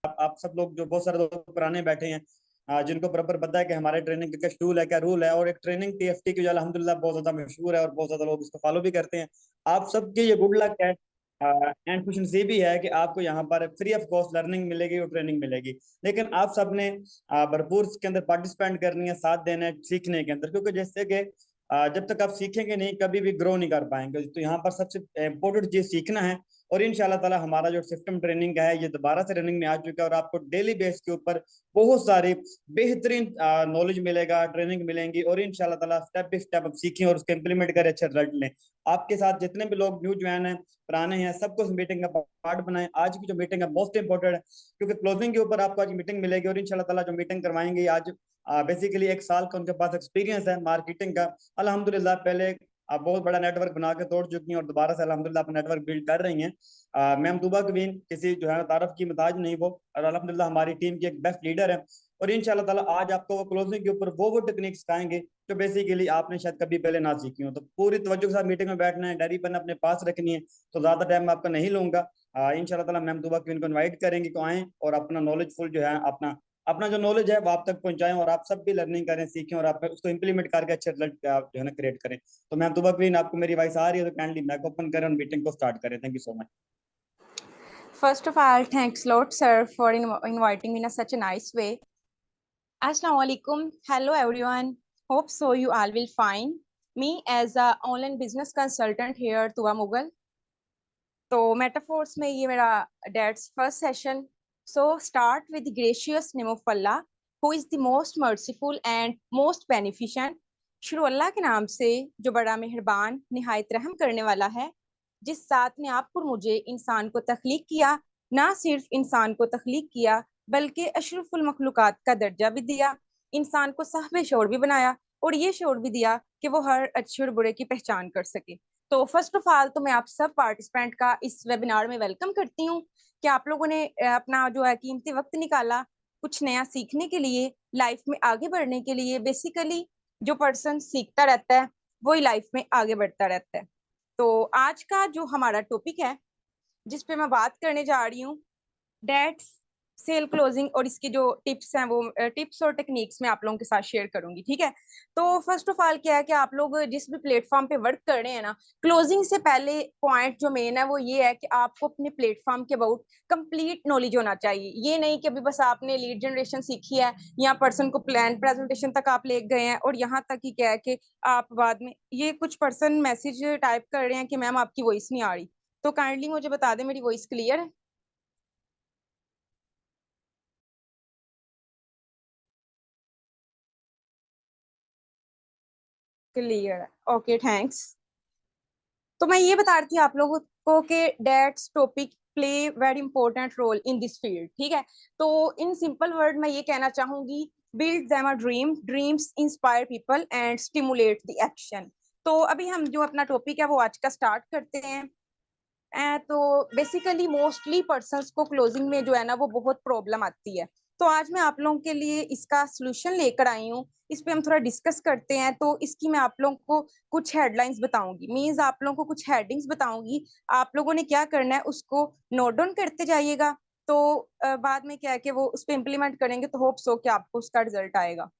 आप सब लोग जो बहुत सारे लोग पुराने बैठे हैं, जिनको बराबर पता है कि हमारे ट्रेनिंग का क्या शेड्यूल है, क्या रूल है, और एक ट्रेनिंग टीएफटी की जो अल्हम्दुलिल्लाह बहुत ज्यादा मशहूर है और बहुत ज्यादा लोग इसको फॉलो भी करते हैं। आप सबके ये गुड लक है एंड खुश नसीबी है कि आपको यहाँ पर फ्री ऑफ कॉस्ट लर्निंग मिलेगी और ट्रेनिंग मिलेगी। लेकिन आप सबने भरपूर इसके अंदर पार्टिसिपेंट करनी है, साथ देना है सीखने के अंदर, क्योंकि जैसे कि जब तक आप सीखेंगे नहीं कभी भी ग्रो नहीं कर पाएंगे। तो यहाँ पर सबसे इम्पोर्टेंट चीज सीखना है। और इंशाल्लाह ताला हमारा जो सिस्टम ट्रेनिंग का है ये दोबारा से रनिंग में आ चुका है, और आपको डेली बेस के ऊपर बहुत सारी बेहतरीन नॉलेज मिलेगा, ट्रेनिंग मिलेंगी, और इंशाल्लाह ताला स्टेप बाय स्टेप आप सीखें और उसको इम्प्लीमेंट करें, अच्छे रिजल्ट लें। आपके साथ जितने भी लोग न्यू ज्वाइन हैं, पुराने हैं, सबको इस मीटिंग का पार्ट बनाएं। आज की जो मीटिंग है मोस्ट इंपॉर्टेंट है, क्योंकि क्लोजिंग के ऊपर आपको आज मीटिंग मिलेगी, और इंशाल्लाह ताला जो मीटिंग करवाएंगे आज बेसिकली 1 साल का उनके पास एक्सपीरियंस है मार्केटिंग का अल्हम्दुलिल्लाह। पहले आप बहुत बड़ा नेटवर्क बना के तोड़ चुकी हैं और दोबारा से अल्हम्दुलिल्लाह अपना नेटवर्क बिल्ड कर रही हैं। मैम तुबा कवीन किसी जो है तारफ की मुताज नहीं, वो और अल्हम्दुलिल्लाह हमारी टीम की एक बेस्ट लीडर है। और इंशाल्लाह ताला आज आपको वो क्लोजिंग के ऊपर वो टेक्निक सिखाएंगे जो बेसिकली आपने शायद कभी पहले ना सीखी हो। तो पूरी तवज्जो के साथ मीटिंग में बैठना है, डायरी पेन अपने पास रखनी है। तो ज्यादा टाइम आपका नहीं लूंगा। इंशाल्लाह ताला मैम तुबा कवीन को इन्वाइट करेंगे कि आएँ और अपना नॉलेज फुल जो है अपना अपना जो नॉलेज है वो आप तक पहुंचाएं, और आप सब भी लर्निंग करें, सीखें, और आप उसको इंप्लीमेंट करके अच्छे रिजल्ट आप जो है ना क्रिएट करें। तो मैम तुबा क्वीन, आपको मेरी वॉइस आ रही है तो काइंडली मैक ओपन करें और मीटिंग को स्टार्ट करें। Thank you so much. First of all, thanks lot, sir, for inviting me in such a nice way. Assalamu alaikum. Hello, everyone. Hope so you all will fine. Me as a online business consultant here, Tuba Mughal. तो metaphors में ये मेरा dad's first session. So start with the gracious name of Allah, who is the most merciful and most beneficent. शुरू अल्लाह के नाम से जो बड़ा मेहरबान निहायत रहम करने वाला है, जिस साथ ने आपको और मुझे इंसान को तख्लीक किया, ना सिर्फ इंसान को तख्लीक किया बल्कि अशरफुल मखलूकात का दर्जा भी दिया, इंसान को साहिब शऊर भी बनाया और ये शऊर भी दिया कि वो हर अच्छे और बुरे की पहचान कर सके। तो फर्स्ट ऑफ ऑल तो मैं आप सब पार्टिसिपेंट का इस वेबिनार में वेलकम करती हूँ कि आप लोगों ने अपना जो है कीमती वक्त निकाला कुछ नया सीखने के लिए, लाइफ में आगे बढ़ने के लिए। बेसिकली जो पर्सन सीखता रहता है वही लाइफ में आगे बढ़ता रहता है। तो आज का जो हमारा टॉपिक है जिस पे मैं बात करने जा रही हूँ, डेट्स सेल क्लोजिंग, और इसकी जो टिप्स हैं वो टिप्स और टेक्निक्स मैं आप लोगों के साथ शेयर करूंगी। ठीक है, तो फर्स्ट ऑफ ऑल क्या है कि आप लोग जिस भी प्लेटफॉर्म पे वर्क कर रहे हैं ना, क्लोजिंग से पहले पॉइंट जो मेन है वो ये है कि आपको अपने प्लेटफॉर्म के अबाउट कंप्लीट नॉलेज होना चाहिए। ये नहीं कि अभी बस आपने लीड जनरेशन सीखी है या पर्सन को प्लान प्रेजेंटेशन तक आप ले गए हैं और यहाँ तक ही क्या है कि आप बाद में ये कुछ पर्सन मैसेज टाइप कर रहे हैं कि मैम आपकी वॉइस नहीं आ रही, तो काइंडली मुझे बता दें मेरी वॉइस क्लियर है? क्लियर है, ओके थैंक्स। तो मैं ये बता रही थी आप लोगों को कि that's topic play very important role in this field. ठीक है, तो इन सिंपल वर्ड मैं ये कहना चाहूंगी, build them a dream, dreams inspire people and stimulate the action. तो अभी हम जो अपना टॉपिक है वो आज का स्टार्ट करते हैं। तो बेसिकली मोस्टली पर्सन्स को क्लोजिंग में जो है ना वो बहुत प्रॉब्लम आती है। तो आज मैं आप लोगों के लिए इसका सोल्यूशन लेकर आई हूँ, इस पे हम थोड़ा डिस्कस करते हैं। तो इसकी मैं आप लोगों को कुछ हेडलाइंस बताऊंगी, मींस आप लोगों को कुछ हेडिंग्स बताऊंगी। आप लोगों ने क्या करना है उसको नोट डाउन करते जाइएगा। तो बाद में क्या है कि वो उस पर इम्प्लीमेंट करेंगे तो होप सो कि आपको उसका रिजल्ट आएगा।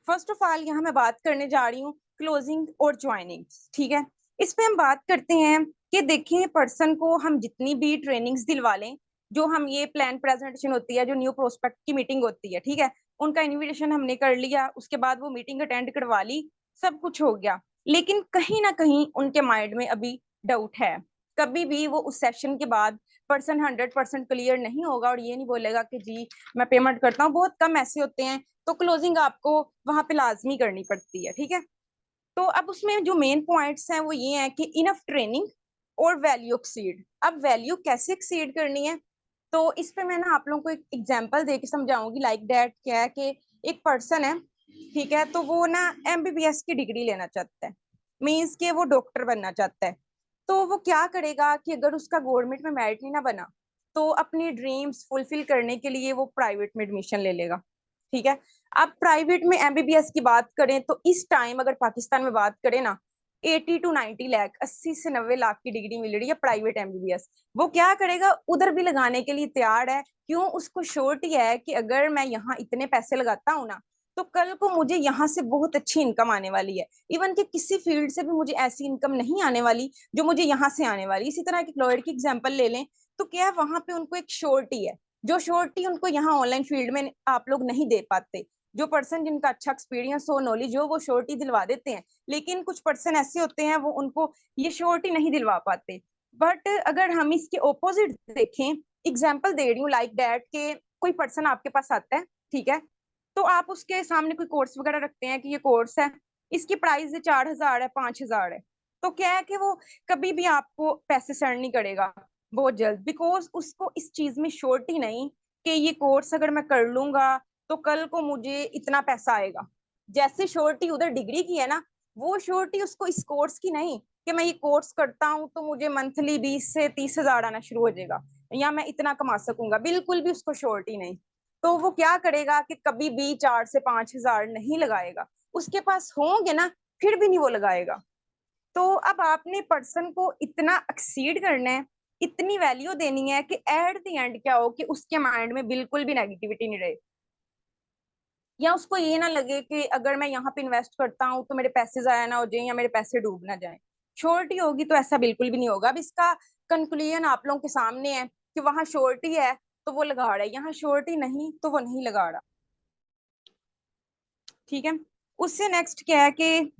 फर्स्ट ऑफ ऑल यहाँ मैं बात करने जा रही हूँ क्लोजिंग और ज्वाइनिंग। ठीक है, इस पे हम बात करते हैं कि देखिए पर्सन को हम जितनी भी ट्रेनिंग्स दिलवा लें, जो हम ये प्लान प्रेजेंटेशन होती है, जो न्यू प्रोस्पेक्ट की मीटिंग होती है, ठीक है, उनका इनविटेशन हमने कर लिया, उसके बाद वो मीटिंग अटेंड करवा ली, सब कुछ हो गया, लेकिन कहीं ना कहीं उनके माइंड में अभी डाउट है। कभी भी वो उस सेशन के बाद पर्सन 100% क्लियर नहीं होगा और ये नहीं बोलेगा कि जी मैं पेमेंट करता हूँ। बहुत कम ऐसे होते हैं, तो क्लोजिंग आपको वहां पे लाजमी करनी पड़ती है। ठीक है, तो अब उसमें जो मेन पॉइंट्स हैं वो ये हैं कि इनफ ट्रेनिंग और वैल्यू एक्सीड। अब वैल्यू कैसे एक्सीड करनी है, तो इस पे मैं ना आप लोगों को एक एग्जांपल दे के समझाऊंगी। लाइक दैट क्या है कि एक पर्सन है, ठीक है, तो वो ना एमबीबीएस की डिग्री लेना चाहता है, मीन्स के वो डॉक्टर बनना चाहता है। तो वो क्या करेगा कि अगर उसका गवर्नमेंट में मेरिट नहीं ना बना तो अपनी ड्रीम्स फुलफिल करने के लिए वो प्राइवेट में एडमिशन ले लेगा। ठीक है, अब प्राइवेट में एमबीबीएस की बात करें तो इस टाइम अगर पाकिस्तान में बात करें ना, 80 to 90 लाख, 80 से 90 लाख की डिग्री मिल रही है प्राइवेट एमबीबीएस, वो क्या करेगा, उधर भी लगाने के लिए तैयार है। क्यों? उसको श्योरिटी है कि अगर मैं यहाँ इतने पैसे लगाता हूँ ना, तो कल को मुझे यहाँ से बहुत अच्छी इनकम आने वाली है। इवन कि किसी फील्ड से भी मुझे ऐसी इनकम नहीं आने वाली जो मुझे यहाँ से आने वाली। इसी तरह की लॉयर की एग्जाम्पल ले लें, तो क्या है, वहां पे उनको एक श्योरिटी है, जो श्योरिटी उनको यहाँ ऑनलाइन फील्ड में आप लोग नहीं दे पाते। जो पर्सन जिनका अच्छा एक्सपीरियंस हो, नॉलेज हो, वो श्योरिटी दिलवा देते हैं, लेकिन कुछ पर्सन ऐसे होते हैं वो उनको ये श्योरिटी नहीं दिलवा पाते। बट अगर हम इसके ऑपोजिट देखें, एग्जाम्पल दे रही हूँ लाइक दैट के कोई पर्सन आपके पास आता है, ठीक है, तो आप उसके सामने कोई कोर्स वगैरह रखते हैं कि ये कोर्स है, इसकी प्राइस 4,000 है, 5,000 है, तो क्या है कि वो कभी भी आपको पैसे सेंड नहीं करेगा बहुत जल्द, बिकॉज उसको इस चीज में श्योरिटी नहीं कि ये कोर्स अगर मैं कर लूंगा तो कल को मुझे इतना पैसा आएगा। जैसे श्योरिटी उधर डिग्री की है ना, वो श्योरिटी उसको इस कोर्स की नहीं कि मैं ये कोर्स करता हूँ तो मुझे मंथली 20 से 30 हजार आना शुरू हो जाएगा या मैं इतना कमा सकूंगा, बिल्कुल भी उसको श्योरिटी नहीं। तो वो क्या करेगा कि कभी भी 4 से 5 हजार नहीं लगाएगा, उसके पास होंगे ना फिर भी नहीं वो लगाएगा। तो अब आपने पर्सन को इतना एक्सीड करना है, इतनी वैल्यू देनी है कि एट द एंड क्या हो कि उसके माइंड में बिल्कुल भी नेगेटिविटी नहीं रहे, या उसको ये ना लगे कि अगर मैं यहाँ पे इन्वेस्ट करता हूँ तो मेरे पैसे जाया ना हो जाए या मेरे पैसे डूब ना जाए। श्योरिटी होगी तो ऐसा बिल्कुल भी नहीं होगा। अब इसका कंक्लूजन आप लोगों के सामने है कि वहां श्योरिटी है तो वो लगा रहा है, यहाँ श्योरिटी नहीं तो वो नहीं लगा रहा। ठीक है, उससे नेक्स्ट क्या है कि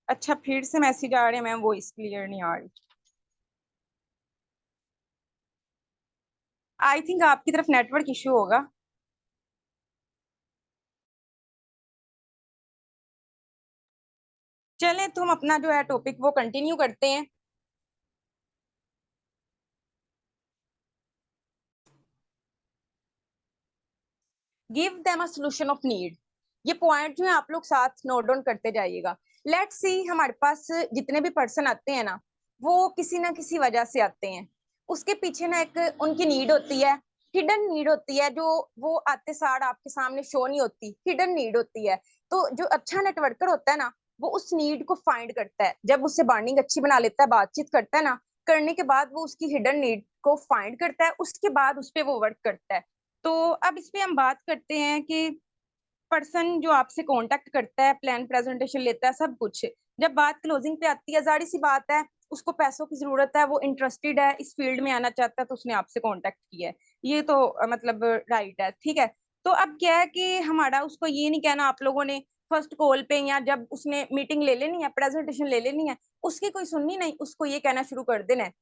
अच्छा फिर से मैसेज आ रहे हैं मैम, वॉइस क्लियर नहीं आ रही। आई थिंक आपकी तरफ नेटवर्क इशू होगा। चलें तो हम अपना जो है टॉपिक वो कंटिन्यू करते हैं। Give them a solution of need, ये पॉइंट जो है आप लोग साथ नोट डाउन करते जाइएगा। लेट्स सी, हमारे पास जितने भी पर्सन आते हैं ना, वो किसी ना किसी वजह से आते हैं, उसके पीछे ना एक उनकी नीड होती है, हिडन नीड होती है, जो वो आते सार आपके सामने शो नहीं होती, हिडन नीड होती है। तो जो अच्छा नेटवर्कर होता है ना, वो उस नीड को फाइंड करता है, जब उससे बॉन्डिंग अच्छी बना लेता है, बातचीत करता है ना, करने के बाद वो उसकी हिडन नीड को फाइंड करता है, उसके बाद उस पर वो वर्क करता है। तो अब इस पे हम बात करते हैं कि पर्सन जो आपसे कांटेक्ट करता है, प्लान प्रेजेंटेशन लेता है, सब कुछ, जब बात क्लोजिंग पे आती है, जारी सी बात है उसको पैसों की जरूरत है, वो इंटरेस्टेड है, इस फील्ड में आना चाहता है, तो उसने आपसे कांटेक्ट किया है, ये तो मतलब राइट है, ठीक है। तो अब क्या है कि हमारा उसको ये नहीं कहना आप लोगों ने फर्स्ट कॉल पे या जब उसने मीटिंग ले लेनी है, प्रेजेंटेशन ले लेनी है, उसकी कोई सुननी नहीं, उसको ये कहना शुरू कर देना है,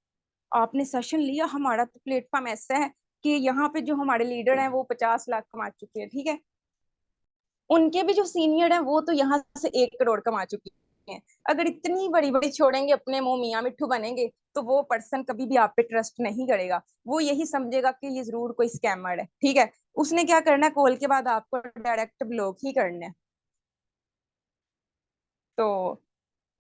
आपने सेशन लिया, हमारा तो प्लेटफॉर्म ऐसा है कि यहाँ पे जो हमारे लीडर हैं वो 50 लाख कमा चुके हैं, ठीक है, उनके भी जो सीनियर हैं वो तो यहाँ से 1 करोड़ कमा चुके हैं। अगर इतनी बड़ी बड़ी छोड़ेंगे, अपने मुंह मियाँ मिट्ठू बनेंगे, तो वो पर्सन कभी भी आप पे ट्रस्ट नहीं करेगा, वो यही समझेगा कि ये जरूर कोई स्कैमर है, ठीक है। उसने क्या करना है, कॉल के बाद आपको डायरेक्ट ब्लॉक ही करना है। तो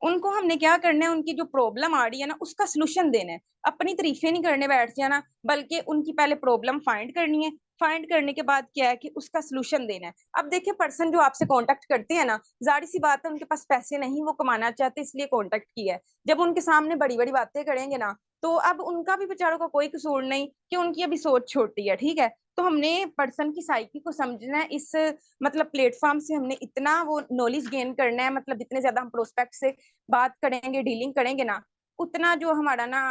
उनको हमने क्या करना है, उनकी जो प्रॉब्लम आ रही है ना उसका सोल्यूशन देना है, अपनी तारीफें नहीं करने बैठ जाना, बल्कि उनकी पहले प्रॉब्लम फाइंड करनी है, फाइंड करने के बाद क्या है कि उसका सोल्यूशन देना है। अब देखिए, पर्सन जो आपसे कांटेक्ट करते हैं ना, जारी सी बात है उनके पास पैसे नहीं, वो कमाना चाहते इसलिए कांटेक्ट किया है। जब उनके सामने बड़ी बड़ी बातें करेंगे ना, तो अब उनका भी बेचारों का कोई कसूर नहीं कि उनकी अभी सोच छोटी है, ठीक है। तो हमने पर्सन की साइकी को समझना है, इस मतलब प्लेटफॉर्म से हमने इतना वो नॉलेज गेन करना है, मतलब जितने ज्यादा हम प्रोस्पेक्ट से बात करेंगे, डीलिंग करेंगे ना, उतना जो हमारा ना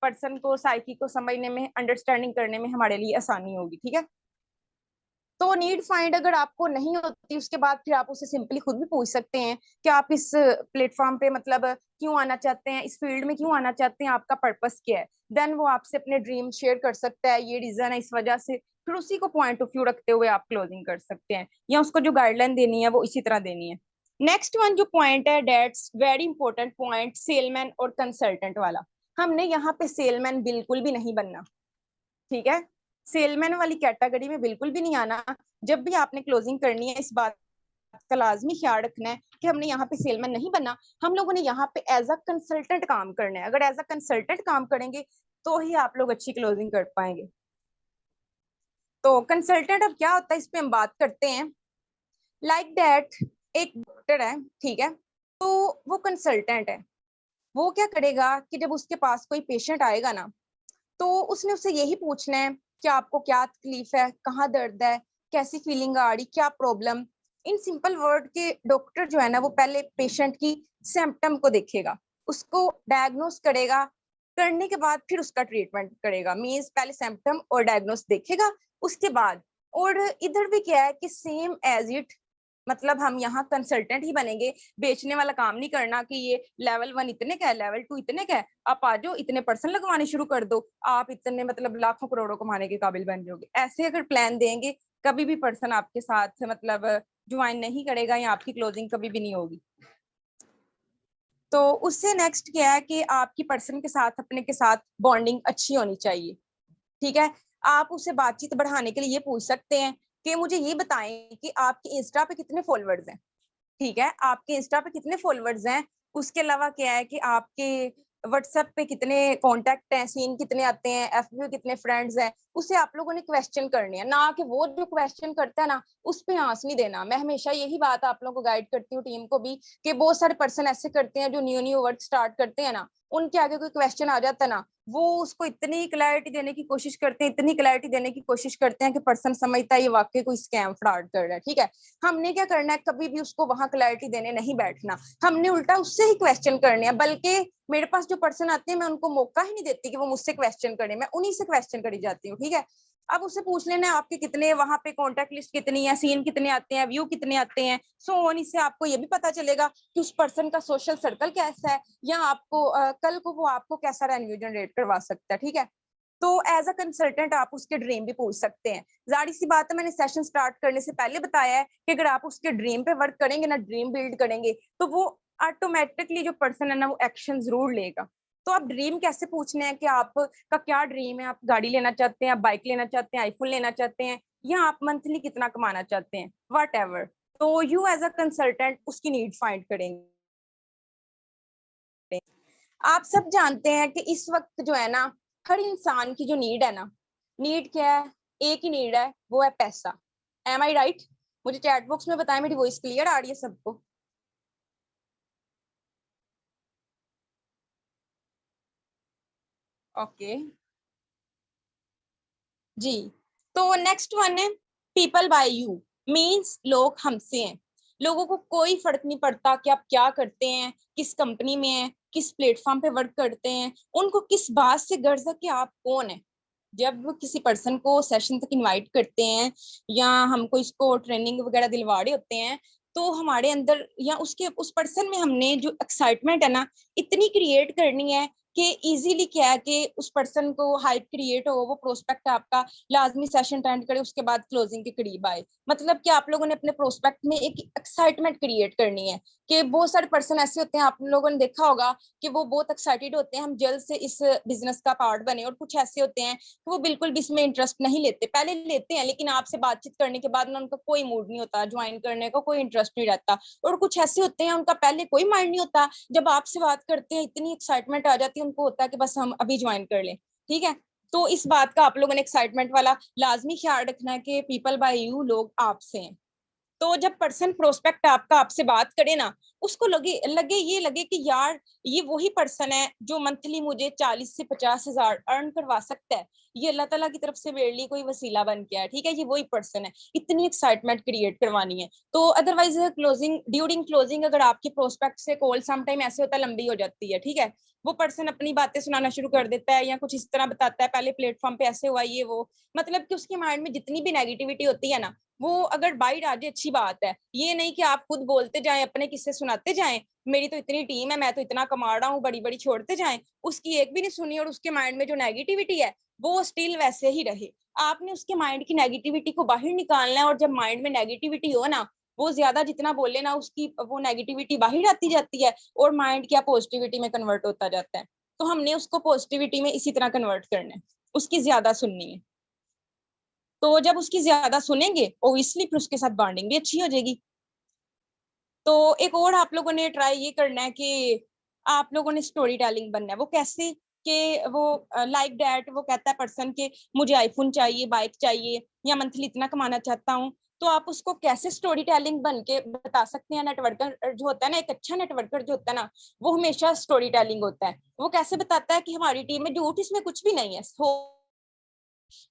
पर्सन को साइकी को समझने में, अंडरस्टैंडिंग करने में हमारे लिए आसानी होगी, ठीक है। तो नीड फाइंड अगर आपको नहीं होती, उसके बाद फिर आप उसे सिंपली खुद भी पूछ सकते हैं कि आप इस प्लेटफॉर्म पे मतलब क्यों आना चाहते हैं, इस फील्ड में क्यों आना चाहते हैं, आपका पर्पस क्या है। देन वो आपसे अपने ड्रीम शेयर कर सकता है, ये रीजन है इस वजह से, फिर उसी को पॉइंट ऑफ व्यू रखते हुए आप क्लोजिंग कर सकते हैं, या उसको जो गाइडलाइन देनी है वो इसी तरह देनी है। नेक्स्ट वन जो पॉइंट है, that's very important point, salesman और कंसल्टेंट वाला। हमने यहाँ पे सेलमैन बिल्कुल भी नहीं बनना, ठीक है, सेलमैन वाली कैटेगरी में बिल्कुल भी नहीं आना। जब भी आपने क्लोजिंग करनी है, इस बात का लाजमी ख्याल रखना है कि हमने यहाँ पे सेलमैन नहीं बनना, हम लोगों ने यहाँ पे एज अ कंसल्टेंट काम करना है। अगर एज अ कंसल्टेंट काम करेंगे तो ही आप लोग अच्छी क्लोजिंग कर पाएंगे। तो कंसल्टेंट अब क्या होता है, इस पे हम बात करते हैं। लाइक दैट एक डॉक्टर है, ठीक है, तो वो कंसल्टेंट है। वो क्या करेगा कि जब उसके पास कोई पेशेंट आएगा ना, तो उसने उससे यही पूछना है कि आपको क्या तकलीफ है, कहाँ दर्द है, कैसी फीलिंग आ रही, क्या प्रॉब्लम। इन सिंपल वर्ड के डॉक्टर जो है ना, वो पहले पेशेंट की सिम्टम को देखेगा, उसको डायग्नोस करेगा, करने के बाद फिर उसका ट्रीटमेंट करेगा। मींस पहले सिम्टम और डायग्नोस देखेगा, उसके बाद। और इधर भी क्या है कि सेम एज इट, मतलब हम यहाँ कंसल्टेंट ही बनेंगे, बेचने वाला काम नहीं करना कि ये लेवल 1 इतने का है, लेवल 2 इतने का है, आप आ जाओ, इतने पर्सन लगवाने शुरू कर दो, आप इतने मतलब लाखों करोड़ों कमाने के काबिल बन जाओगे। ऐसे अगर प्लान देंगे, कभी भी पर्सन आपके साथ मतलब ज्वाइन नहीं करेगा, या आपकी क्लोजिंग कभी भी नहीं होगी। तो उससे नेक्स्ट क्या है कि आपकी पर्सन के साथ, अपने के साथ बॉन्डिंग अच्छी होनी चाहिए, ठीक है। आप उससे बातचीत बढ़ाने के लिए ये पूछ सकते हैं कि मुझे ये बताएं कि आपके इंस्टा पे कितने फॉलोअर्स हैं, ठीक है, आपके इंस्टा पे कितने फॉलोअर्स हैं। उसके अलावा क्या है कि आपके व्हाट्सएप पे कितने कॉन्टेक्ट हैं, सीन कितने आते हैं, एफबी पे कितने फ्रेंड्स हैं। उसे आप लोगों ने क्वेश्चन करने हैं, ना कि वो जो क्वेश्चन करता है ना उस पे आंस नहीं देना। मैं हमेशा यही बात आप लोगों को गाइड करती हूँ, टीम को भी, कि बहुत सारे पर्सन ऐसे करते हैं जो न्यू न्यू वर्क स्टार्ट करते हैं ना, उनके आगे कोई क्वेश्चन आ जाता है ना, वो उसको इतनी क्लैरिटी देने की कोशिश करते हैं, इतनी क्लैरिटी देने की कोशिश करते हैं कि पर्सन समझता है ये वाकई कोई स्कैम फ्रॉड कर रहा है, ठीक है। हमने क्या करना है, कभी भी उसको वहां क्लैरिटी देने नहीं बैठना, हमने उल्टा उससे ही क्वेश्चन करने हैं। बल्कि मेरे पास जो पर्सन आते हैं, मैं उनको मौका ही नहीं देती कि वो मुझसे क्वेश्चन करें, मैं उन्हीं से क्वेश्चन करी जाती हूँ, ठीक है। अब उससे पूछ लेना आपके कितने वहां पे कॉन्टेक्ट लिस्ट कितनी है, सीन कितने आते हैं, व्यू कितने आते हैं, सो ऑन। इससे आपको ये भी पता चलेगा कि उस पर्सन का सोशल सर्कल कैसा है, या आपको कल को वो आपको कैसा रेवेन्यू जनरेट करवा सकता है, ठीक है। तो एज अ कंसल्टेंट आप उसके ड्रीम भी पूछ सकते हैं। जाहिर सी बात है, मैंने सेशन स्टार्ट करने से पहले बताया है कि अगर आप उसके ड्रीम पे वर्क करेंगे ना, ड्रीम बिल्ड करेंगे, तो वो ऑटोमेटिकली जो पर्सन है ना, वो एक्शन जरूर लेगा। तो आप ड्रीम कैसे पूछने हैं कि आपका क्या ड्रीम है, आप गाड़ी लेना चाहते हैं, आप बाइक लेना चाहते हैं, आईफोन लेना चाहते हैं, या आप मंथली कितना कमाना चाहते हैं, वट एवर। तो यू एज अ कंसल्टेंट उसकी नीड फाइंड करेंगे। आप सब जानते हैं कि इस वक्त जो है ना, हर इंसान की जो नीड है ना, नीड क्या है, एक ही नीड है, वो है पैसा। एम आई राइट? मुझे चैट बॉक्स में बताएं, मेरी वॉइस क्लियर आ रही है सबको? ओके जी। तो नेक्स्ट वन है पीपल बाय यू, मीन्स लोग हमसे हैं। लोगों को कोई फर्क नहीं पड़ता कि आप क्या करते हैं, किस कंपनी में हैं, किस प्लेटफॉर्म पे वर्क करते हैं, उनको किस बात से गर्ज है कि आप कौन है। जब वो किसी पर्सन को सेशन तक इनवाइट करते हैं, या हमको इसको ट्रेनिंग वगैरह दिलवा रहे होते हैं, तो हमारे अंदर या उसके उस पर्सन में हमने जो एक्साइटमेंट है ना, इतनी क्रिएट करनी है कि इजीली क्या है कि उस पर्सन को हाइप क्रिएट हो, वो प्रोस्पेक्ट आपका लाजमी सेशन अटेंड करे, उसके बाद क्लोजिंग के करीब आए। मतलब कि आप लोगों ने अपने प्रोस्पेक्ट में एक एक्साइटमेंट क्रिएट करनी है। कि बहुत सारे पर्सन ऐसे होते हैं, आप लोगों ने देखा होगा कि वो बहुत एक्साइटेड होते हैं हम जल्द से इस बिजनेस का पार्ट बने, और कुछ ऐसे होते हैं कि वो बिल्कुल भी इसमें इंटरेस्ट नहीं लेते, पहले लेते हैं लेकिन आपसे बातचीत करने के बाद ना उनका कोई मूड नहीं होता, ज्वाइन करने का कोई इंटरेस्ट नहीं रहता। और कुछ ऐसे होते हैं उनका पहले कोई माइंड नहीं होता, जब आपसे बात करते हैं इतनी एक्साइटमेंट आ जाती है, उनको होता है कि बस हम अभी ज्वाइन कर लें, ठीक है। तो इस बात का आप लोगों ने एक्साइटमेंट वाला लाजमी ख्याल रखना है कि पीपल बाय यू, लोग आपसे हैं। तो जब पर्सन प्रोस्पेक्ट आपका आपसे बात करे ना, उसको लगे लगे ये लगे कि यार ये वही पर्सन है जो मंथली मुझे 40 से 50 हजार अर्न करवा सकता है, ये अल्लाह ताला की तरफ से मेरे लिए कोई वसीला बन गया है, ठीक है, ये वही पर्सन है। इतनी एक्साइटमेंट क्रिएट करवानी है। तो अदरवाइज क्लोजिंग, ड्यूरिंग क्लोजिंग अगर आपके प्रोस्पेक्ट से कॉल सम टाइम ऐसे होता है लंबी हो जाती है, ठीक है, वो पर्सन अपनी बातें सुनाना शुरू कर देता है, या कुछ इस तरह बताता है पहले प्लेटफॉर्म पे ऐसे हुआ ये वो, मतलब कि उसके माइंड में जितनी भी नेगेटिविटी होती है ना, वो अगर बाइट आ जाए अच्छी बात है। ये नहीं कि आप खुद बोलते जाएं, अपने किस्से सुनाते जाएं, मेरी तो इतनी टीम है, मैं तो इतना कमा रहा हूँ, बड़ी बड़ी छोड़ते जाएं, उसकी एक भी नहीं सुनी, और उसके माइंड में जो नेगेटिविटी है वो स्टिल वैसे ही रहे। आपने उसके माइंड की नेगेटिविटी को बाहर निकालना है, और जब माइंड में नेगेटिविटी हो ना, वो ज्यादा जितना बोले ना, उसकी वो नेगेटिविटी बाहर आती जाती है, और माइंड क्या पॉजिटिविटी में कन्वर्ट होता जाता है। तो हमने उसको पॉजिटिविटी में इसी तरह कन्वर्ट करना है, उसकी ज्यादा सुननी है। तो जब उसकी ज्यादा सुनेंगे ओब्वियसली फिर उसके साथ बॉन्डिंग भी अच्छी हो जाएगी। तो एक और आप लोगों ने ट्राई ये करना है कि आप लोगों ने स्टोरी टेलिंग बनना है। वो कैसे? कि वो लाइक दैट वो कहता है पर्सन के मुझे आईफोन चाहिए, बाइक चाहिए, या मंथली इतना कमाना चाहता हूँ, तो आप उसको कैसे स्टोरी टेलिंग बन के बता सकते हैं। नेटवर्कर जो होता है ना, एक अच्छा नेटवर्कर जो होता है ना, वो हमेशा स्टोरी टेलिंग होता है। वो कैसे बताता है कि हमारी टीम में झूठ इसमें कुछ भी नहीं है।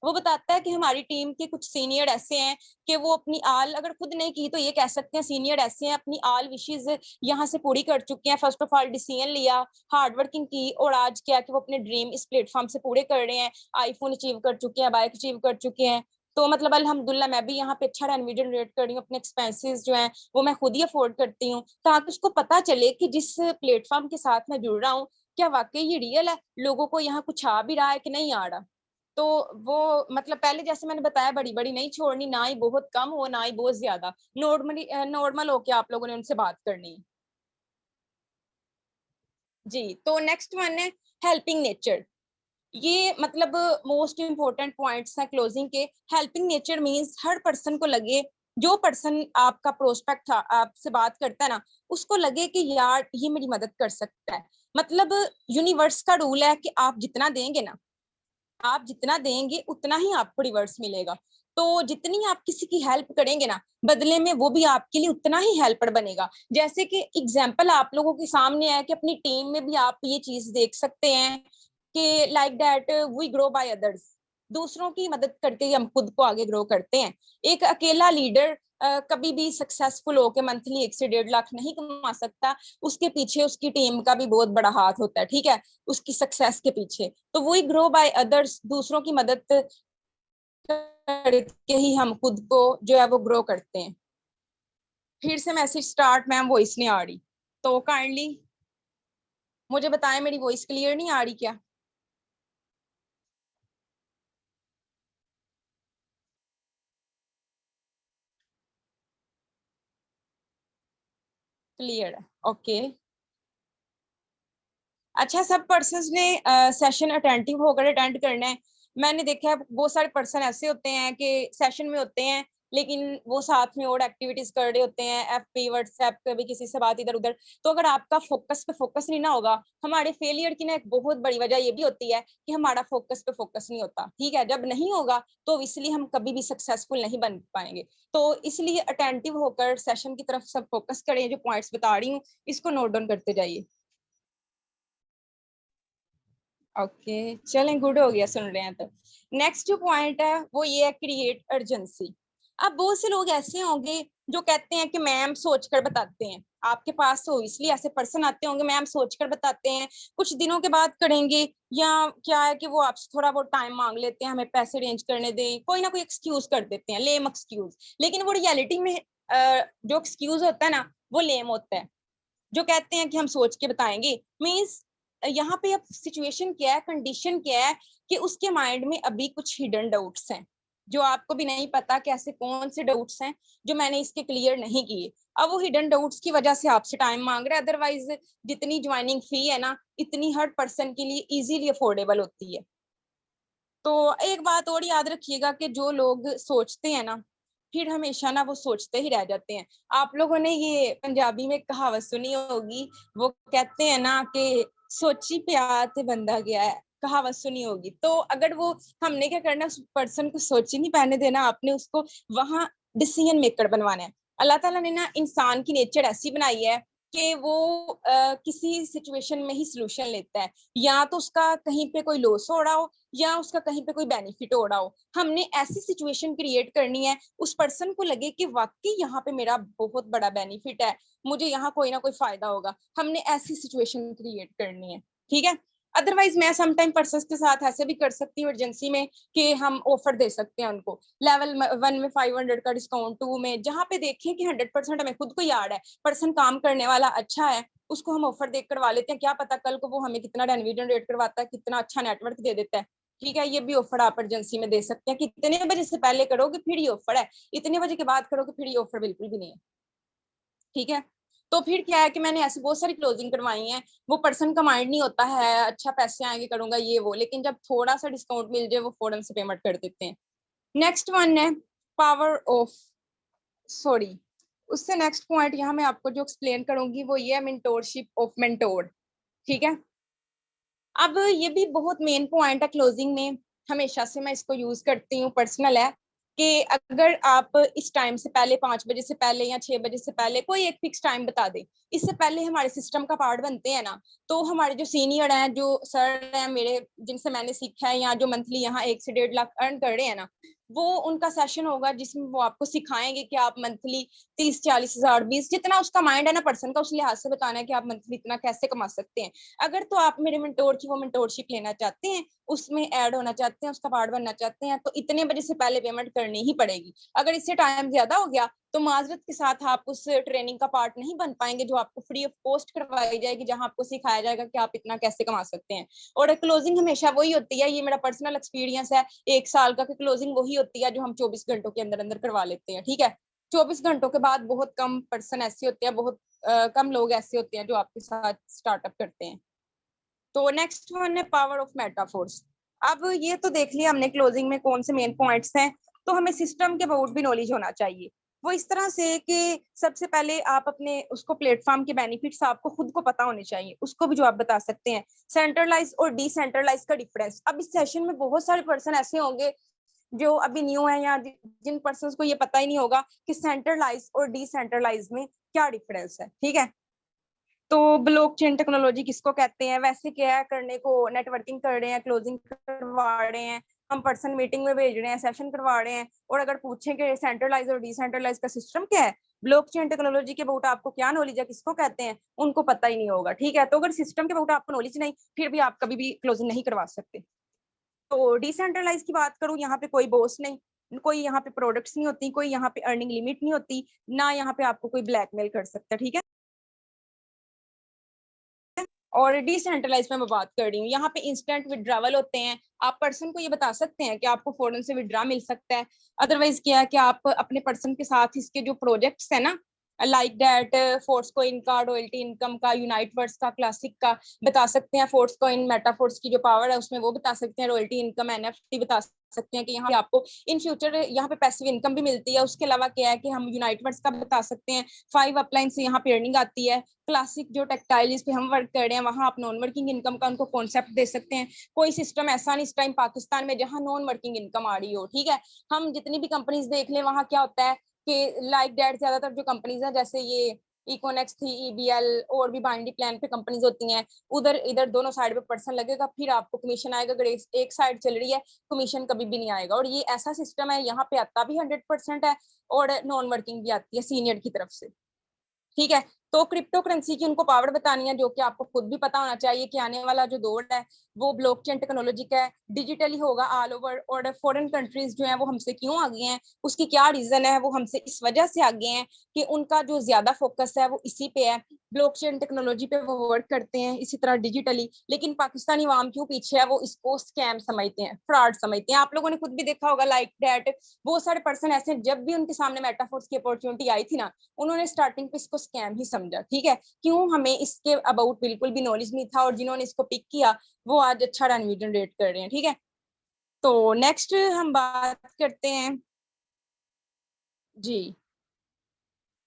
वो बताता है कि हमारी टीम के कुछ सीनियर ऐसे हैं कि वो अपनी आल, अगर खुद नहीं की तो ये कह सकते हैं सीनियर ऐसे हैं, अपनी आल विशेज यहाँ से पूरी कर चुके हैं। फर्स्ट ऑफ ऑल डिसीजन लिया, हार्ड वर्किंग की, और आज क्या कि वो अपने ड्रीम इस प्लेटफॉर्म से पूरे कर रहे हैं। आईफोन अचीव कर चुके हैं, बाइक अचीव कर चुके हैं। तो मतलब अल्हम्दुलिल्लाह मैं भी यहाँ पे अच्छा रेनोवेट जनरेट कर रही हूँ। अपने एक्सपेंसेस जो हैं वो मैं खुद ही अफोर्ड करती हूँ, ताकि उसको पता चले कि जिस प्लेटफॉर्म के साथ मैं जुड़ रहा हूँ क्या वाकई ये रियल है, लोगों को यहाँ कुछ आ भी रहा है कि नहीं आ रहा। तो वो मतलब पहले जैसे मैंने बताया, बड़ी बड़ी नहीं छोड़नी, ना ही बहुत कम हो ना ही बहुत ज्यादा, नॉर्मल होके आप लोगों ने उनसे बात करनी है। जी, तो नेक्स्ट वन है हेल्पिंग नेचर। ये मतलब मोस्ट इंपॉर्टेंट पॉइंट्स हैं क्लोजिंग के। हेल्पिंग नेचर मींस हर पर्सन को लगे, जो पर्सन आपका प्रोस्पेक्ट था आपसे बात करता है ना, उसको लगे कि यार ये मेरी मदद कर सकता है। मतलब यूनिवर्स का रूल है कि आप जितना देंगे ना, आप जितना देंगे उतना ही आपको रिवर्स मिलेगा। तो जितनी आप किसी की हेल्प करेंगे ना, बदले में वो भी आपके लिए उतना ही हेल्पर बनेगा। जैसे कि एग्जाम्पल आप लोगों के सामने है कि अपनी टीम में भी आप ये चीज देख सकते हैं कि like that we grow by others. दूसरों की मदद करके ही हम खुद को आगे ग्रो करते हैं। एक अकेला लीडर कभी भी सक्सेसफुल होकर मंथली 1 से 1.5 लाख नहीं कमा सकता। उसके पीछे उसकी टीम का भी बहुत बड़ा हाथ होता है, ठीक है, उसकी सक्सेस के पीछे। तो वही ग्रो बाय अदर्स, दूसरों की मदद करके ही हम खुद को जो है वो ग्रो करते हैं। फिर से मैसेज स्टार्ट, मैम वॉइस नहीं आ रही, तो काइंडली मुझे बताएं मेरी वॉइस क्लियर नहीं आ रही क्या? क्लियर है, ओके। अच्छा, सब पर्सन ने सेशन अटेंटिव होकर अटेंड करना है। मैंने देखा है बहुत सारे पर्सन ऐसे होते हैं कि सेशन में होते हैं लेकिन वो साथ में और एक्टिविटीज कर रहे होते हैं, एफपी व्हाट्सएप पे भी किसी से बात इधर उधर। तो अगर आपका फोकस पे फोकस नहीं ना होगा, हमारे फेलियर की ना एक बहुत बड़ी वजह ये भी होती है कि हमारा फोकस पे फोकस नहीं होता, ठीक है। जब नहीं होगा तो इसलिए हम कभी भी सक्सेसफुल नहीं बन पाएंगे। तो इसलिए अटेंटिव होकर सेशन की तरफ सब फोकस करें। जो पॉइंट्स बता रही हूँ इसको नोट डाउन करते जाइए। ओके, चलें, गुड हो गया सुन रहे हैं तो। नेक्स्ट जो पॉइंट है वो ये है क्रिएट अर्जेंसी। अब बहुत से लोग ऐसे होंगे जो कहते हैं कि मैम सोचकर बताते हैं। आपके पास तो इसलिए ऐसे पर्सन आते होंगे, मैम सोचकर बताते हैं, कुछ दिनों के बाद करेंगे, या क्या है कि वो आपसे थोड़ा बहुत टाइम मांग लेते हैं, हमें पैसे अरेंज करने दें, कोई ना कोई एक्सक्यूज कर देते हैं, लेम एक्सक्यूज। लेकिन वो रियलिटी में जो एक्सक्यूज होता है ना वो लेम होता है। जो कहते हैं कि हम सोच के बताएंगे, मीन्स यहाँ पे अब सिचुएशन क्या है, कंडीशन क्या है कि उसके माइंड में अभी कुछ हिडन डाउट्स हैं जो आपको भी नहीं पता कि ऐसे कौन से डाउट्स हैं जो मैंने इसके क्लियर नहीं किए। अब वो हिडन डाउट्स की वजह से आपसे टाइम मांग रहा है। अदरवाइज जितनी ज्वाइनिंग फी है ना, इतनी हर पर्सन के लिए इजीली अफोर्डेबल होती है। तो एक बात और याद रखिएगा कि जो लोग सोचते हैं ना, फिर हमेशा ना वो सोचते ही रह जाते हैं। आप लोगों ने ये पंजाबी में कहावत सुनी होगी, वो कहते हैं ना कि सोची प्यात बंदा गया है, कहावत सुनी होगी। तो अगर वो, हमने क्या करना, उस पर्सन को सोची नहीं पहने देना, आपने उसको वहां डिसीजन मेकर बनवाना है। अल्लाह ताला ने ना इंसान की नेचर ऐसी बनाई है कि वो किसी सिचुएशन में ही सोल्यूशन लेता है। या तो उसका कहीं पे कोई लॉस हो रहा हो या उसका कहीं पे कोई बेनिफिट हो रहा हो, हमने ऐसी सिचुएशन क्रिएट करनी है उस पर्सन को लगे कि वाकई यहाँ पे मेरा बहुत बड़ा बेनिफिट है, मुझे यहाँ कोई ना कोई फायदा होगा। हमने ऐसी सिचुएशन क्रिएट करनी है, ठीक है। अदरवाइज मैं समटाइम पर्सन के साथ ऐसे भी कर सकती हूँ एजेंसी में कि हम ऑफर दे सकते हैं उनको, लेवल 1 में 500 का डिस्काउंट, 2 में, जहाँ पे देखें कि 100% हमें खुद को याद है पर्सन काम करने वाला अच्छा है, उसको हम ऑफर देख करवा लेते हैं। क्या पता कल को वो हमें कितना रेनोवेट रेट करवाता है, कितना अच्छा नेटवर्क दे देता है, ठीक है। ये भी ऑफर आप एजेंसी में दे सकते हैं कि इतने बजे से पहले करोगे फिर ये ऑफर है, इतने बजे के बाद करोगे फिर ये ऑफर बिल्कुल भी नहीं है, ठीक है। तो फिर क्या है कि मैंने ऐसी बहुत सारी क्लोजिंग करवाई है, वो पर्सन का माइंड नहीं होता है अच्छा पैसे आएंगे करूंगा ये वो, लेकिन जब थोड़ा सा डिस्काउंट मिल जाए वो फौरन से पेमेंट कर देते हैं। नेक्स्ट वन है पावर ऑफ, सॉरी, उससे नेक्स्ट पॉइंट यहाँ मैं आपको जो एक्सप्लेन करूंगी वो ये है मेंटोरशिप ऑफ मेंटोर, ठीक है। अब ये भी बहुत मेन पॉइंट है क्लोजिंग में, हमेशा से मैं इसको यूज करती हूँ, पर्सनल है कि अगर आप इस टाइम से पहले 5 बजे से पहले या 6 बजे से पहले कोई एक फिक्स टाइम बता दें, इससे पहले हमारे सिस्टम का पार्ट बनते हैं ना, तो हमारे जो सीनियर हैं, जो सर हैं मेरे, जिनसे मैंने सीखा है, या जो मंथली यहाँ 1 से 1.5 लाख अर्न कर रहे हैं ना, वो उनका सेशन होगा जिसमें वो आपको सिखाएंगे कि आप मंथली 30-40 हजार 20, जितना उसका माइंड है ना पर्सन का, उस लिहाज से बताना है कि आप मंथली इतना कैसे कमा सकते हैं। अगर तो आप मेरे मेंटोर की वो मेंटोरशिप लेना चाहते हैं, उसमें ऐड होना चाहते हैं, उसका पार्ट बनना चाहते हैं, तो इतने बजे से पहले पेमेंट करनी ही पड़ेगी। अगर इससे टाइम ज्यादा हो गया तो माजरत के साथ आप उस ट्रेनिंग का पार्ट नहीं बन पाएंगे, जो आपको फ्री ऑफ कॉस्ट करवाई जाएगी, जहां आपको सिखाया जाएगा कि आप इतना कैसे कमा सकते हैं। और क्लोजिंग हमेशा वही होती है, ये मेरा पर्सनल एक्सपीरियंस है 1 साल का, कि क्लोजिंग वही होती है जो हम 24 घंटों के अंदर अंदर करवा लेते हैं। ठीक है, 24 घंटों के बाद बहुत कम पर्सन ऐसे होते हैं, बहुत कम लोग ऐसे होते हैं जो आपके साथ स्टार्टअप करते हैं। तो नेक्स्ट वन है पावर ऑफ मेटाफोर्स। अब ये तो देख लिया हमने क्लोजिंग में कौन से मेन पॉइंट्स हैं, तो हमें सिस्टम के अबाउट भी नॉलेज होना चाहिए। वो इस तरह से कि सबसे पहले आप अपने उसको प्लेटफॉर्म के बेनिफिट्स आपको खुद को पता होने चाहिए, उसको भी जो आप बता सकते हैं। सेंट्रलाइज और डिसेंट्रलाइज का डिफरेंस, अब इस सेशन में बहुत सारे पर्सन ऐसे होंगे जो अभी न्यू है, या जिन पर्सन को ये पता ही नहीं होगा कि सेंट्रलाइज और डिसेंट्रलाइज में क्या डिफरेंस है। ठीक है, तो ब्लॉकचेन टेक्नोलॉजी किसको कहते हैं, वैसे क्या है करने को, नेटवर्किंग कर रहे हैं, क्लोजिंग करवा रहे हैं, हम पर्सन मीटिंग में भेज रहे हैं, सेशन करवा रहे हैं, और अगर पूछें कि सेंट्रलाइज और डिसेंट्रलाइज का सिस्टम क्या है, ब्लॉकचेन टेक्नोलॉजी के अबाउट आपको क्या नॉलेज है, किसको कहते हैं, उनको पता ही नहीं होगा। ठीक है, तो अगर सिस्टम के अबाउट आपको नॉलेज नहीं, फिर भी आप कभी भी क्लोजिंग नहीं करवा सकते। तो डिसेंट्रलाइज की बात करूं, यहाँ पे कोई बॉस नहीं, कोई यहाँ पे प्रोडक्ट्स नहीं होती, कोई यहाँ पे अर्निंग लिमिट नहीं होती, ना यहाँ पे आपको कोई ब्लैकमेल कर सकता। ठीक है, और डिसेंट्रलाइज में मैं बात कर रही हूँ, यहाँ पे इंस्टेंट विड्रावल होते हैं, आप पर्सन को ये बता सकते हैं कि आपको फौरन से विड्रा मिल सकता है। अदरवाइज क्या है कि आप अपने पर्सन के साथ इसके जो प्रोजेक्ट्स है ना, लाइक दैट फोर्स कोइन का, रॉयल्टी इनकम का, यूनाइट वर्ड्स का, क्लासिक का बता सकते हैं, फोर्स कोइन मेटाफोर्स की जो पावर है उसमें वो बता सकते हैं, रॉयल्टी इनकम एनएफटी बता सकते हैं कि यहाँ पे आपको इन फ्यूचर यहाँ पे पैसिव इनकम भी मिलती है। उसके अलावा क्या है कि हम यूनाइट वर्ड्स का बता सकते हैं, 5 अपलाइन से यहाँ पे अर्निंग आती है। क्लासिक जो टेक्सटाइल जिस पे हम वर्क कर रहे हैं, वहां आप नॉन वर्किंग इनकम का उनको कॉन्सेप्ट दे सकते हैं। कोई सिस्टम ऐसा नहीं इस टाइम पाकिस्तान में जहां नॉन वर्किंग इनकम आ रही हो। ठीक है, हम जितनी भी कंपनीज देख लें, वहां क्या होता है कि लाइक दैट ज्यादातर जो कंपनीज हैं, जैसे ये इकोनेक्स थी, ईबीएल, और भी बाइंडी प्लान पे कंपनीज होती हैं, उधर इधर दोनों साइड पे पर्सन लगेगा, फिर आपको कमीशन आएगा। अगर एक साइड चल रही है, कमीशन कभी भी नहीं आएगा। और ये ऐसा सिस्टम है, यहाँ पे आता भी 100% है, और नॉन वर्किंग भी आती है सीनियर की तरफ से। ठीक है, तो क्रिप्टो करेंसी की उनको पावर बतानी है, जो कि आपको खुद भी पता होना चाहिए कि आने वाला जो दौर है वो ब्लॉकचेन टेक्नोलॉजी का है, डिजिटली होगा ऑल ओवर। और फॉरेन कंट्रीज जो है वो हमसे क्यों आगे हैं, उसकी क्या रीजन है, वो हमसे इस वजह से आगे हैं कि उनका जो ज्यादा फोकस है वो इसी पे है, ब्लॉकचेन टेक्नोलॉजी पे वो वर्क करते हैं, इसी तरह डिजिटली। लेकिन पाकिस्तानी आवाम क्यों पीछे है, वो इसको स्कैम समझते हैं, फ्रॉड समझते हैं। आप लोगों ने खुद भी देखा होगा लाइक दैट, बहुत सारे पर्सन ऐसे जब भी उनके सामने मेटाफोर्स की अपॉर्चुनिटी आई थी ना, उन्होंने स्टार्टिंग पे इसको स्कैम ही समझा। ठीक है, क्यों, हमें इसके अबाउट बिल्कुल भी नॉलेज नहीं था, और जिन्होंने इसको पिक किया वो आज अच्छा रेवेन्यू जनरेट कर रहे हैं। ठीक है, तो नेक्स्ट हम बात करते हैं जी,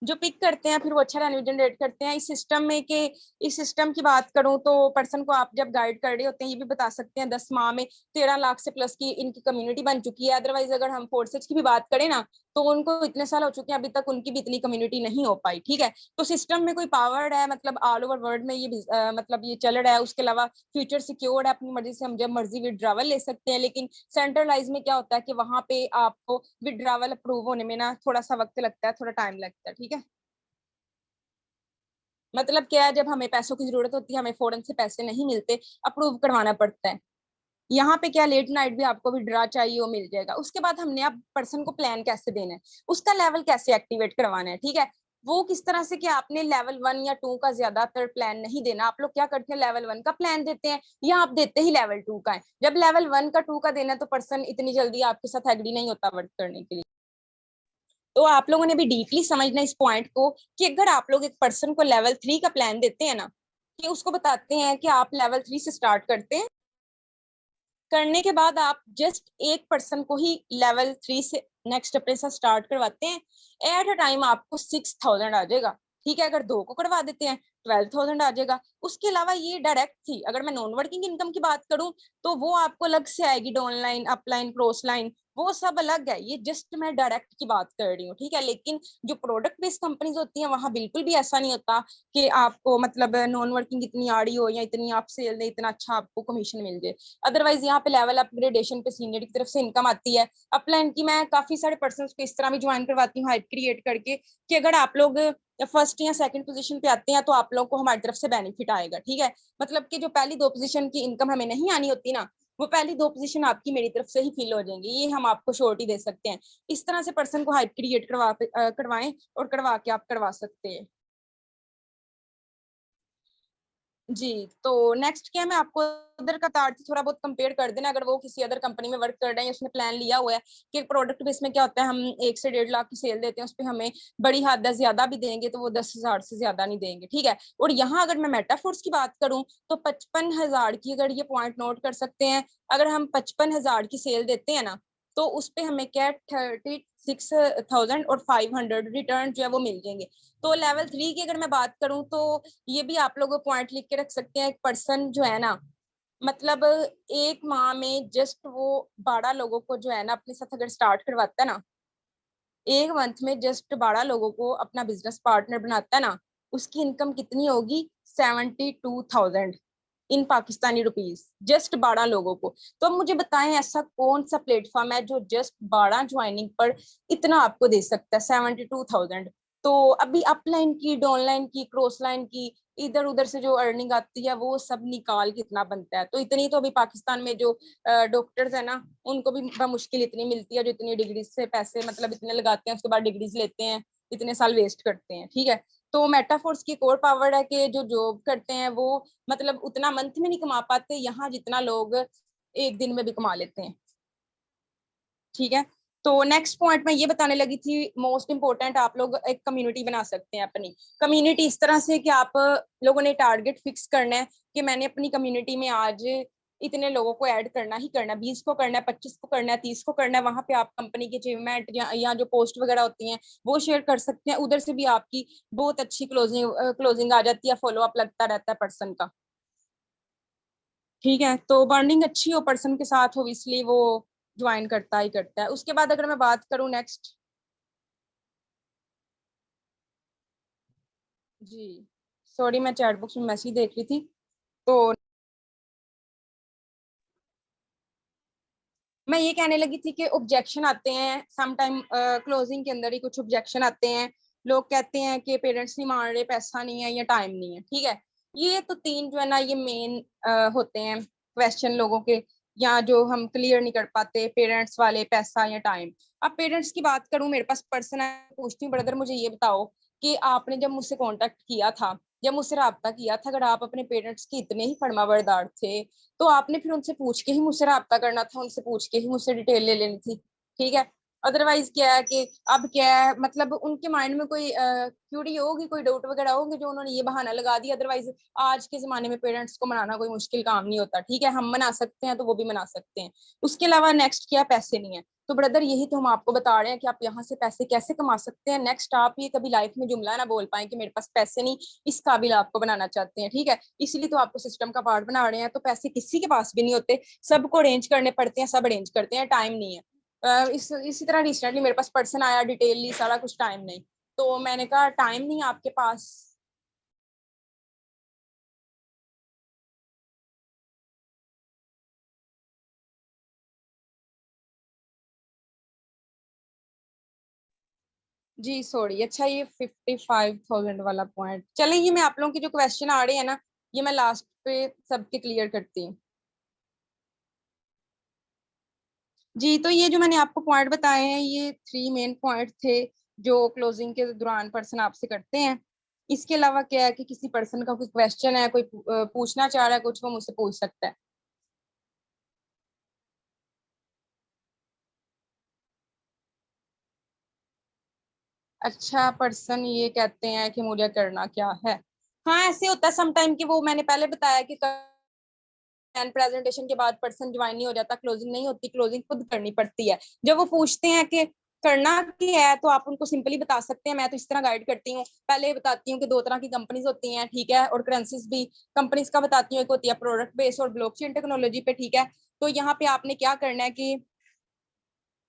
जो पिक करते हैं फिर वो अच्छा रेवेन्यू जनरेट करते हैं इस सिस्टम में। कि इस सिस्टम की बात करूं तो पर्सन को आप जब गाइड कर रहे होते हैं, ये भी बता सकते हैं 10 माह में 13 लाख से प्लस की इनकी कम्युनिटी बन चुकी है। अदरवाइज अगर हम फोर्सेज की भी बात करें ना, तो उनको इतने साल हो चुके हैं, अभी तक उनकी भी इतनी कम्युनिटी नहीं हो पाई। ठीक है, तो सिस्टम में कोई पावर है, मतलब ऑल ओवर वर्ल्ड में ये मतलब ये चल रहा है। उसके अलावा फ्यूचर सिक्योर्ड है, अपनी मर्जी से हम जब मर्जी विड्रावल ले सकते हैं। लेकिन सेंट्रलाइज में क्या होता है कि वहां पे आपको विड्रावल अप्रूव होने में ना थोड़ा सा वक्त लगता है, थोड़ा टाइम लगता है। ठीक है, मतलब क्या है, जब हमें पैसों की जरूरत होती है, हमें फौरन से पैसे नहीं मिलते, अप्रूव करवाना पड़ता है। यहाँ पे क्या, लेट नाइट भी आपको भी ड्रा चाहिए वो मिल जाएगा। उसके बाद हमने अब पर्सन को प्लान कैसे देना है, उसका लेवल कैसे एक्टिवेट करवाना है। ठीक है, वो किस तरह से कि आपने लेवल 1 या 2 का ज्यादातर प्लान नहीं देना। आप लोग क्या करते हैं, लेवल 1 का प्लान देते हैं, या आप देते ही लेवल 2 का है। जब लेवल 1 का 2 का देना, तो पर्सन इतनी जल्दी आपके साथ एग्री नहीं होता वर्क करने के लिए। तो आप लोगों ने भी डीपली समझना इस पॉइंट को, कि अगर आप लोग एक पर्सन को लेवल 3 का प्लान देते हैं ना, कि उसको बताते हैं कि आप लेवल 3 से स्टार्ट करते हैं, करने के बाद आप जस्ट एक पर्सन को ही लेवल 3 से नेक्स्ट अपने साथ स्टार्ट करवाते हैं, एट अ टाइम आपको 6000 आ जाएगा। ठीक है, अगर 2 को करवा देते हैं 12000 आ जाएगा। उसके अलावा ये डायरेक्ट थी। अगर मैं नॉन वर्किंग इनकम की बात करूं, तो वो आपको अलग से आएगी, डाउनलाइन, अपलाइन, क्रॉस लाइन, वो सब अलग है, ये जस्ट मैं डायरेक्ट की बात कर रही हूँ, ठीक है। लेकिन जो प्रोडक्ट बेस्ड कंपनीज होती हैं वहां बिल्कुल भी ऐसा नहीं होता कि आपको मतलब नॉन वर्किंग इतनी आड़ी हो या इतनी आप सेल दे इतना अच्छा आपको कमीशन मिल जाए। अदरवाइज यहाँ पे लेवल अपग्रेडेशन पे सीनियर की तरफ से इनकम आती है। अपलाइन की मैं काफी सारे पर्सन को इस तरह भी ज्वाइन करवाती हूँ हाइप क्रिएट करके कि अगर आप लोग फर्स्ट या सेकंड पोजीशन पे आते हैं तो आप लोग को हमारी तरफ से बेनिफिट आएगा, ठीक है। मतलब कि जो पहली 2 पोजीशन की इनकम हमें नहीं आनी होती ना, वो पहली 2 पोजीशन आपकी मेरी तरफ से ही फिल हो जाएंगी, ये हम आपको श्योरिटी दे सकते हैं। इस तरह से पर्सन को हाइप क्रिएट करवाएं और करवा के आप करवा सकते हैं। जी, तो नेक्स्ट क्या है, मैं आपको अदर का तार थोड़ा बहुत कंपेयर कर देना, अगर वो किसी अदर कंपनी में वर्क कर रहे हैं, उसने प्लान लिया हुआ है कि प्रोडक्ट बेस में क्या होता है, हम 1 से 1.5 लाख की सेल देते हैं, उस पर हमें बड़ी हद है ज्यादा भी देंगे तो वो 10,000 से ज्यादा नहीं देंगे, ठीक है। और यहाँ अगर मैं मेटाफोर्स की बात करूं तो 55,000 की, अगर ये पॉइंट नोट कर सकते हैं, अगर हम 55,000 की सेल देते हैं ना, तो उस पे हमें क्या 36,500 रिटर्न जो है वो मिल जाएंगे। तो लेवल 3 की अगर मैं बात करूं तो ये भी आप लोग पॉइंट लिख के रख सकते हैं। एक पर्सन जो है ना, मतलब 1 माह में जस्ट वो 12 लोगों को जो है ना अपने साथ अगर स्टार्ट करवाता है ना, 1 मंथ में जस्ट 12 लोगों को अपना बिजनेस पार्टनर बनाता है ना, उसकी इनकम कितनी होगी, 72,000 इन पाकिस्तानी रुपीज, जस्ट 12 लोगों को। तो अब मुझे बताएं ऐसा कौन सा प्लेटफॉर्म है जो जस्ट 12 ज्वाइनिंग पर इतना आपको दे सकता है, 72,000। तो अभी अपलाइन की, डाउनलाइन की, क्रॉस लाइन की, इधर उधर से जो अर्निंग आती है वो सब निकाल कितना बनता है। तो इतनी तो अभी पाकिस्तान में जो डॉक्टर्स है ना, उनको भी मुश्किल इतनी मिलती है, जो इतनी डिग्री से पैसे मतलब इतने लगाते हैं, उसके बाद डिग्रीज लेते हैं, इतने साल वेस्ट करते हैं, ठीक है। तो मेटाफोर्स की एक और पावर है कि जो जॉब करते हैं वो मतलब उतना मंथ में नहीं कमा पाते यहाँ जितना लोग एक दिन में भी कमा लेते हैं, ठीक है। तो नेक्स्ट पॉइंट मैं ये बताने लगी थी, मोस्ट इंपोर्टेंट, आप लोग एक कम्युनिटी बना सकते हैं अपनी। कम्युनिटी इस तरह से कि आप लोगों ने टारगेट फिक्स करना है कि मैंने अपनी कम्युनिटी में आज इतने लोगों को ऐड करना ही करना है, 20 को करना है, 25 को करना है, 30 को करना है। वहां पे आप कंपनी की अचीवमेंट या जो पोस्ट वगैरह होती हैं वो शेयर कर सकते हैं, उधर से भी आपकी बहुत अच्छी क्लोजिंग आ जाती है, फॉलो अप लगता रहता है पर्सन का, ठीक है। तो बॉन्डिंग अच्छी हो पर्सन के साथ हो, इसलिए वो ज्वाइन करता ही करता है। उसके बाद अगर मैं बात करूं नेक्स्ट, जी सॉरी मैं चैट बॉक्स में मैसेज देख रही थी। तो मैं ये कहने लगी थी कि ऑब्जेक्शन आते हैं सम टाइम, क्लोजिंग के अंदर ही कुछ ऑब्जेक्शन आते हैं। लोग कहते हैं कि पेरेंट्स नहीं मान रहे, पैसा नहीं है या टाइम नहीं है, ठीक है। ये तो 3 जो है ना ये मेन होते हैं क्वेश्चन लोगों के, या जो हम क्लियर नहीं कर पाते, पेरेंट्स वाले, पैसा या टाइम। अब पेरेंट्स की बात करूं, मेरे पास पर्सन है, पूछती हूँ ब्रदर मुझे ये बताओ कि आपने जब मुझसे कांटेक्ट किया था, जब मुझसे रब्ता किया था, अगर आप अपने पेरेंट्स के इतने ही फरमाबरदार थे तो आपने फिर उनसे पूछ के ही मुझसे रब्ता करना था, उनसे पूछ के ही मुझसे डिटेल ले लेनी थी, ठीक है। अदरवाइज क्या है कि अब क्या है, मतलब उनके माइंड में कोई क्यूरी होगी, कोई डाउट वगैरह होंगे जो उन्होंने ये बहाना लगा दिया। अदरवाइज आज के जमाने में पेरेंट्स को मनाना कोई मुश्किल काम नहीं होता, ठीक है। हम मना सकते हैं तो वो भी मना सकते हैं। उसके अलावा नेक्स्ट क्या, पैसे नहीं है। तो ब्रदर यही तो हम आपको बता रहे हैं कि आप यहाँ से पैसे कैसे कमा सकते हैं। नेक्स्ट आप ये कभी लाइफ में जुमला ना बोल पाए कि मेरे पास पैसे नहीं, इस काबिल आपको बनाना चाहते हैं, ठीक है। इसलिए तो आपको सिस्टम का पार्ट बना रहे हैं। तो पैसे किसी के पास भी नहीं होते, सबको अरेंज करने पड़ते हैं, सब अरेंज करते हैं, टाइम नहीं है। इसी तरह रिसेंटली मेरे पास पर्सन आया, डिटेल ली, सारा कुछ, टाइम नहीं। तो मैंने कहा टाइम नहीं आपके पास, जी सॉरी। अच्छा ये 55,000 वाला पॉइंट, चले ये मैं आप लोगों के जो क्वेश्चन आ रहे हैं ना, ये मैं लास्ट पे सबके क्लियर करती हूँ। जी, तो ये जो मैंने आपको पॉइंट बताए हैं, ये 3 मेन पॉइंट थे जो क्लोजिंग के दौरान पर्सन आपसे करते हैं। इसके अलावा क्या है कि किसी पर्सन का कोई क्वेश्चन है, कोई पूछना चाह रहा है कुछ, वो मुझसे पूछ सकता है। अच्छा, पर्सन ये कहते हैं कि मुझे करना क्या है। हाँ ऐसे होता है समटाइम कि वो मैंने पहले बताया कि एंड प्रेजेंटेशन के बाद पर्सन ज्वाइन नहीं हो जाता, क्लोजिंग नहीं होती, क्लोजिंग खुद करनी पड़ती है। जब वो पूछते हैं कि करना क्या है तो आप उनको सिंपली बता सकते हैं। मैं तो इस तरह गाइड करती हूँ, पहले बताती हूँ कि 2 तरह की कंपनीज होती हैं, ठीक है, और करेंसीज भी कंपनीज का बताती हूँ, एक होती है प्रोडक्ट बेस्ड और ब्लॉकचेन टेक्नोलॉजी पे, ठीक है। तो यहाँ पे आपने क्या करना है कि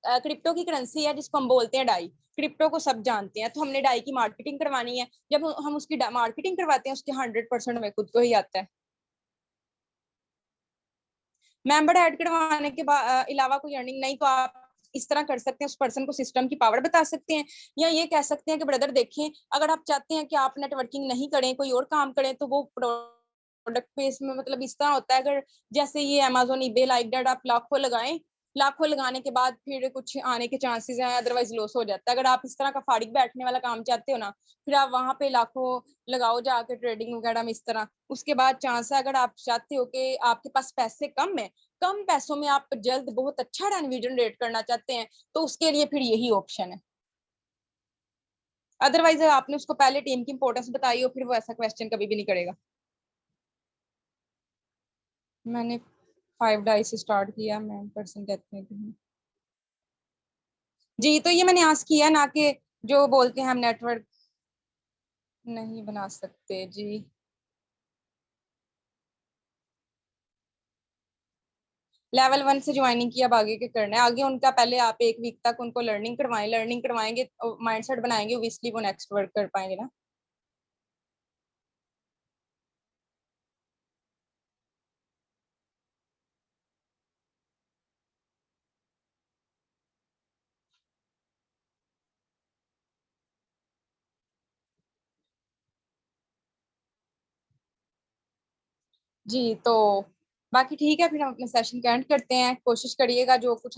क्रिप्टो की करेंसी है जिसको हम बोलते हैं डाई। क्रिप्टो को सब जानते हैं, तो हमने डाई की मार्केटिंग करवानी है। जब हम उसकी मार्केटिंग करवाते हैं उसके 100% हमें खुद को ही आता है। मेंबर ऐड करवाने के बाद अलावा कोई अर्निंग नहीं, तो आप इस तरह कर सकते हैं, उस पर्सन को सिस्टम की पावर बता सकते हैं, या ये कह सकते हैं कि ब्रदर देखें, अगर आप चाहते हैं कि आप नेटवर्किंग नहीं करें, कोई और काम करें, तो वो प्रोडक्ट बेस में मतलब इस तरह होता है, अगर जैसे ये अमेजोन ईबे लाइक दैट आप लाखों लगाएं, लाखों लगाने के बाद फिर कुछ आने के चांसेस हैं, अदरवाइज लॉस हो जाता है। अगर आप इस तरह का फाड़िक बैठने वाला काम चाहते हो ना, फिर आप वहां पे लाखों लगाओ जाके ट्रेडिंग वगैरह में इस तरह, उसके बाद चांस है, अगर आप चाहते हो कि आपके पास पैसे कम है, कम पैसों में आप जल्द बहुत अच्छा रेवेन्यू जनरेट करना चाहते हैं, तो उसके लिए फिर यही ऑप्शन है। अदरवाइज आपने उसको पहले टीम की इंपॉर्टेंस बताई हो, फिर वो ऐसा क्वेश्चन कभी भी नहीं करेगा। मैंने 5 डाई से स्टार्ट किया, मैं पर्सन कहते हैं जी, तो ये मैंने आज किया ना, कि जो बोलते हैं हम नेटवर्क नहीं बना सकते जी। लेवल 1 से ज्वाइनिंग की, अब आगे क्या करना है, आगे उनका पहले आप 1 वीक तक उनको लर्निंग करवाएं, लर्निंग करवाएंगे, माइंडसेट बनाएंगे, ऑब्वियसली वो नेक्स्ट वर्क कर पाएंगे ना। जी, तो बाकी ठीक है, फिर हम अपने सेशन का एंड करते हैं। कोशिश करिएगा जो कुछ